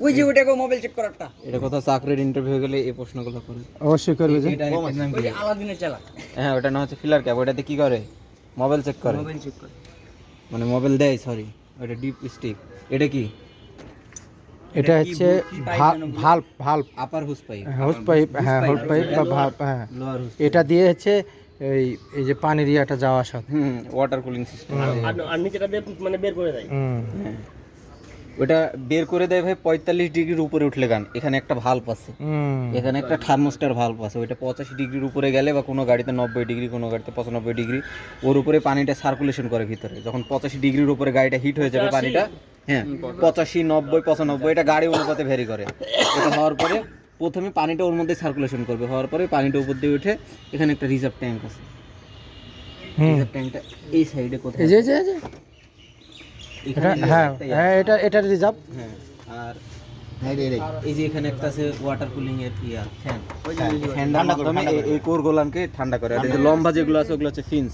ওই যে ওটাকে মোবাইল চেক করারটা। এটা কোথাও চাকরির ইন্টারভিউ গেলে এই প্রশ্নগুলো করে। অবশ্যই করবে যে এটা এর নাম ওই কি? যে আলাদিনের চালা। হ্যাঁ, ওটা না হচ্ছে ফিলার ক্যাপ। ওটাতে কি করে? মোবাইল চেক করে। মোবাইল চেক করে। মানে মোবাইল দেয়, সরি। ওটা ডিপ স্টিক। এটা কি? এটা হচ্ছে ভালভ ভালভ আপার হুস পাইপ। হোস পাইপ, হ্যাঁ হোস পাইপ বা ভালভ, হ্যাঁ লোয়ার হুস। এটা দিয়ে হচ্ছে এই যে পানির ইয়াটা যাওয়া আসা। Water cooling system. আর নিচেটা দিয়ে মানে বের করে দেয়। ওটা বের করে দেয় ভাই 45 ডিগ্রির উপরে উঠলে গান। এখানে একটা ভালভ আছে, এখানে একটা থার্মোস্টার ভালভ আছে। ওইটা 85 ডিগ্রির উপরে গেলে বা কোনো গাড়িতে 90 ডিগ্রি, কোনো গাড়িতে 95 ডিগ্রি, ওর উপরে পানিটা সার্কুলেশন করে ভিতরে। যখন 85 ডিগ্রির উপরে গাড়িটা হিট হয়ে যাবে পানিটা, হ্যাঁ 85, 90, 95, এটা গাড়ি অনুপাতে ভ্যারি করে। এটা হওয়ার পরে প্রথমে পানিটা ওর মধ্যে সার্কুলেশন করবে, হওয়ার পরে পানিটা উপর দিয়ে উঠে এখানে একটা রিজার্ভ ট্যাঙ্ক আছে। রিজার্ভ ট্যাঙ্কটা এই সাইডে কোথায়? এই যে হ্যাঁ এটা রিজার্ভ। হ্যাঁ, আর এই যে এখানে একটা আছে ওয়াটার কুলিং এর ইয়া ফ্যান। ওই যে ফ্যানটার মাধ্যমে এই কোর গোলামকে ঠান্ডা করে। আর এই যে লম্বা যেগুলো আছে ওগুলো হচ্ছে ফিন্স।